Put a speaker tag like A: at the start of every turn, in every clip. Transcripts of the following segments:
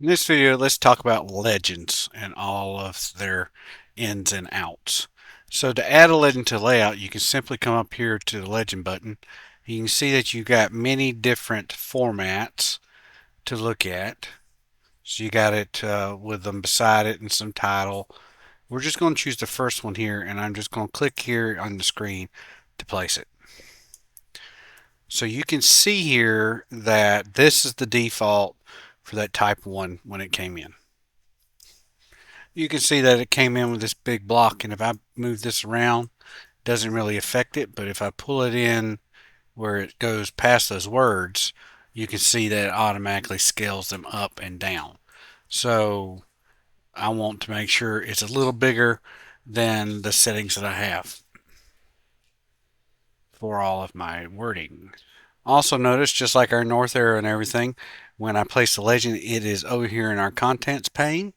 A: In this video, let's talk about legends and all of their ins and outs. So to add a legend to layout, you can simply come up here to the legend button. You can see that you've got many different formats to look at. So you got it with them beside it and some title. We're just going to choose the first one here, and I'm just going to click here on the screen to place it. So you can see here that this is the default for that type 1 when it came in. You can see that it came in with this big block, and if I move this around, it doesn't really affect it, but if I pull it in where it goes past those words, you can see that it automatically scales them up and down. So I want to make sure it's a little bigger than the settings that I have for all of my wording. Also notice, just like our north arrow and everything, when I place the legend, it is over here in our contents pane,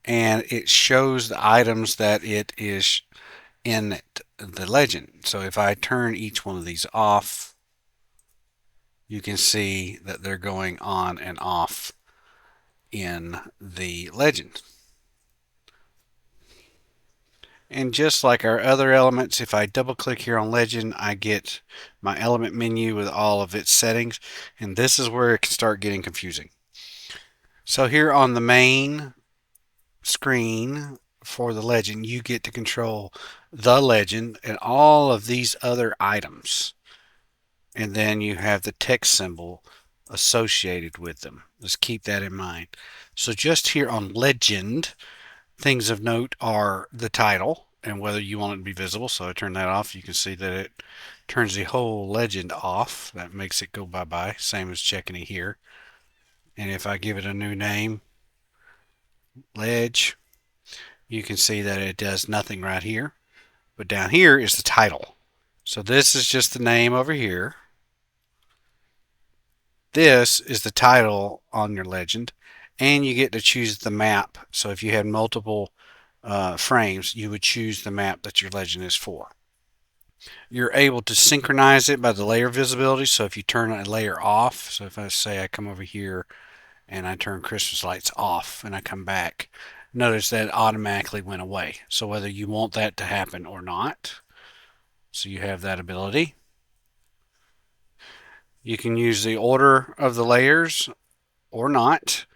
A: and it shows the items that it is in the legend. So if I turn each one of these off, you can see that they're going on and off in the legend. And just like our other elements, if I double click here on legend, I get my element menu with all of its settings, and this is where it can start getting confusing. So here on the main screen for the legend, you get to control the legend and all of these other items. And then you have the text symbol associated with them. Let's keep that in mind. So just here on legend, things of note are the title and whether you want it to be visible. So I turn that off. You can see that it turns the whole legend off. That makes it go bye-bye, same as checking it here. And if I give it a new name, ledge, you can see that it does nothing right here. But down here is the title. So this is just the name over here. This is the title on your legend, and you get to choose the map. So if you had multiple frames, you would choose the map that your legend is for. You're able to synchronize it by the layer visibility. So if you turn a layer off, so if I say I come over here and I turn Christmas lights off and I come back, notice that it automatically went away. So whether you want that to happen or not, so you have that ability. You can use the order of the layers or not.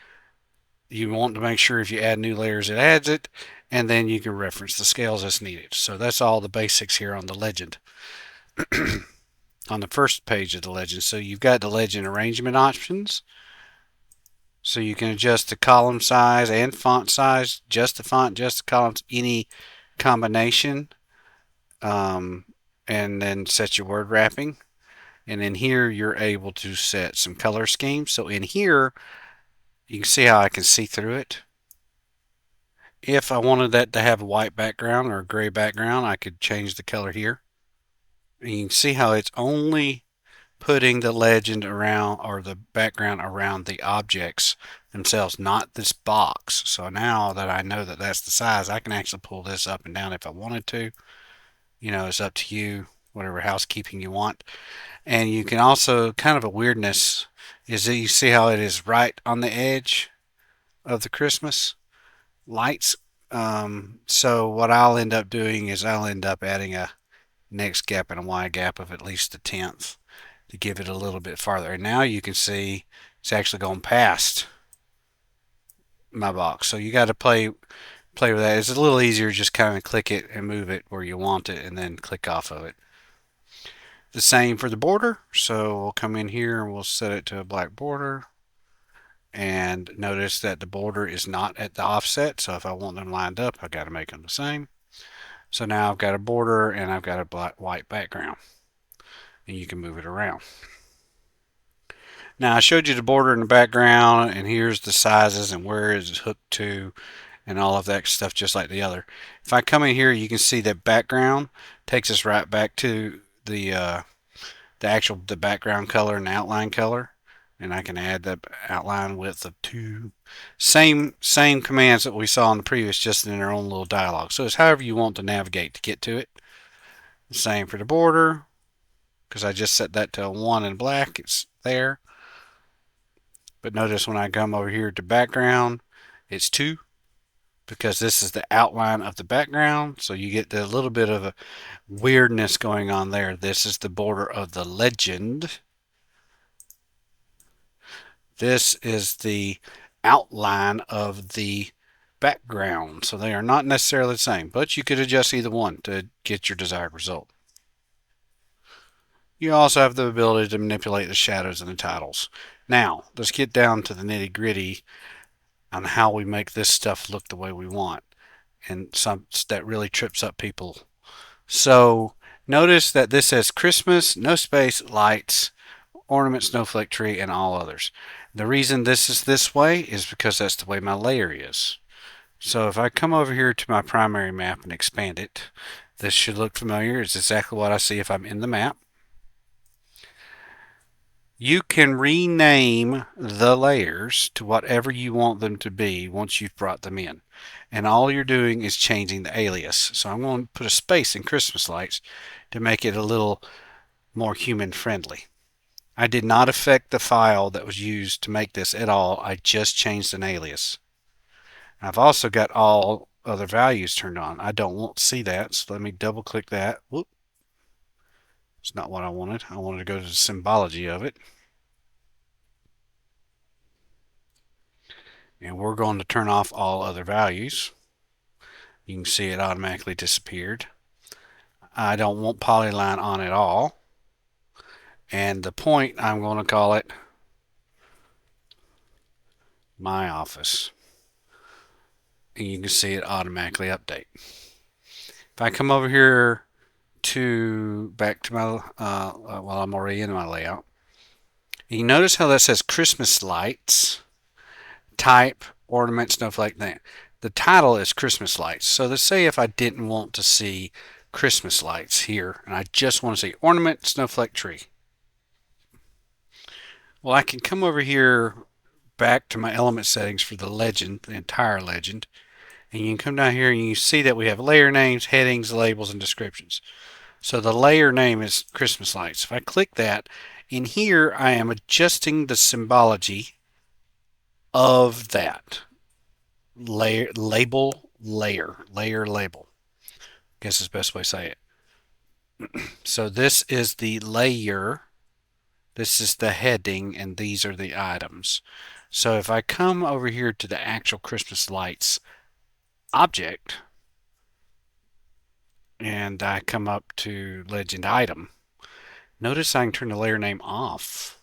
A: You want to make sure if you add new layers, it adds it, and then you can reference the scales as needed. So that's all the basics here on the legend. On the first page of the legend, so you've got the legend arrangement options. So you can adjust the column size and font size, just the font, just the columns, any combination, and then set your word wrapping. And in here, you're able to set some color schemes. So in here, you can see how I can see through it. If I wanted that to have a white background or a gray background, I could change the color here. And you can see how it's only putting the legend around or the background around the objects themselves, not this box. So now that I know that that's the size, I can actually pull this up and down if I wanted to. You know, it's up to you, whatever housekeeping you want. And you can also, kind of a weirdness, is that you see how it is right on the edge of the Christmas lights. So what I'll end up doing is I'll end up adding a next gap and a Y gap of at least a tenth to give it a little bit farther. And now you can see it's actually going past my box. So you got to play with that. It's a little easier just kind of click it and move it where you want it and then click off of it. The same for the border. So we'll come in here and we'll set it to a black border. And notice that the border is not at the offset. So if I want them lined up, I've got to make them the same. So now I've got a border and I've got a black white background. And you can move it around. Now I showed you the border in the background, and here's the sizes and where it's hooked to and all of that stuff, just like the other. If I come in here, you can see that background takes us right back to the background color and the outline color, and I can add the outline width of 2. Same commands that we saw in the previous, just in their own little dialogue. So it's however you want to navigate to get to it. Same for the border, because I just set that to a 1 in black. It's there. But notice when I come over here to background, it's 2 because this is the outline of the background. So you get the little bit of a weirdness going on there. This is the border of the legend. This is the outline of the background. So they are not necessarily the same, but you could adjust either one to get your desired result. You also have the ability to manipulate the shadows and the titles. Now, let's get down to the nitty gritty on how we make this stuff look the way we want. And some that really trips up people. So notice that this says Christmas, no space, lights, ornament, snowflake tree, and all others. The reason this is this way is because that's the way my layer is. So if I come over here to my primary map and expand it, this should look familiar. It's exactly what I see if I'm in the map. You can rename the layers to whatever you want them to be once you've brought them in. And all you're doing is changing the alias. So I'm going to put a space in Christmas lights to make it a little more human friendly. I did not affect the file that was used to make this at all. I just changed an alias. I've also got all other values turned on. I don't want to see that, so let me double click that. Whoop. It's not what I wanted. I wanted to go to the symbology of it. And we're going to turn off all other values. You can see it automatically disappeared. I don't want polyline on at all. And the point, I'm going to call it my office. And you can see it automatically update. If I come over here to back to my well, I'm already in my layout. You notice how that says Christmas lights, type, ornament, snowflake. The title is Christmas lights. So let's say if I didn't want to see Christmas lights here and I just want to see ornament, snowflake, tree. Well, I can come over here back to my element settings for the legend, the entire legend, and you can come down here and you see that we have layer names, headings, labels, and descriptions. So the layer name is Christmas lights. If I click that, in here I am adjusting the symbology of that layer, label, layer, label. I guess is the best way to say it. So this is the layer, this is the heading, and these are the items. So if I come over here to the actual Christmas lights object, and I come up to legend item, notice I can turn the layer name off.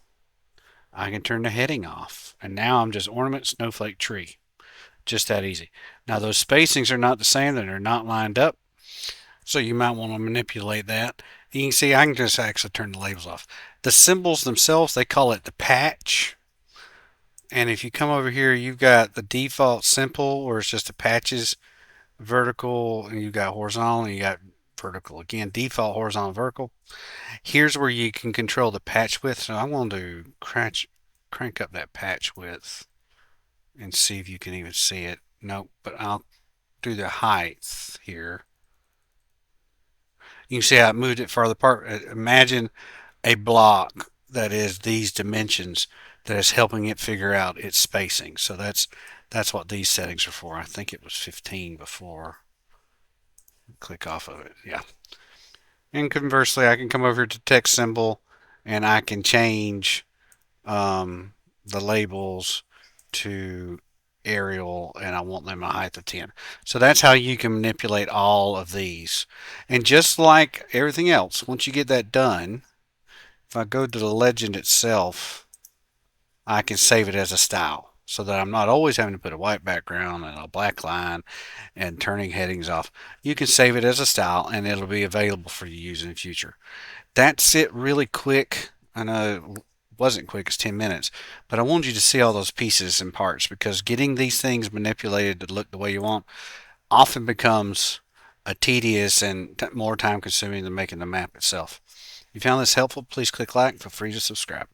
A: I can turn the heading off. And now I'm just ornament, snowflake, tree. Just that easy. Now those spacings are not the same. They're not lined up. So you might want to manipulate that. You can see I can just actually turn the labels off. The symbols themselves, they call it the patch. And if you come over here, you've got the default simple where it's just the patches, vertical, and you've got horizontal, and you got vertical. Again, default horizontal, vertical. Here's where you can control the patch width. So I'm going to crank up that patch width and see if you can even see it. Nope, but I'll do the height here. You can see how it moved it farther apart. Imagine a block that is these dimensions that is helping it figure out its spacing. So that's what these settings are for. I think it was 15 before. Click off of it. Yeah. And conversely, I can come over to text symbol and I can change the labels to Arial, and I want them a height of 10. So that's how you can manipulate all of these. And just like everything else, once you get that done, if I go to the legend itself, I can save it as a style so that I'm not always having to put a white background and a black line and turning headings off. You can save it as a style and it'll be available for you to use in the future. That's it really quick. I know it wasn't quick, it's 10 minutes, but I wanted you to see all those pieces and parts because getting these things manipulated to look the way you want often becomes a tedious and more time consuming than making the map itself. If you found this helpful, please click like and feel free to subscribe.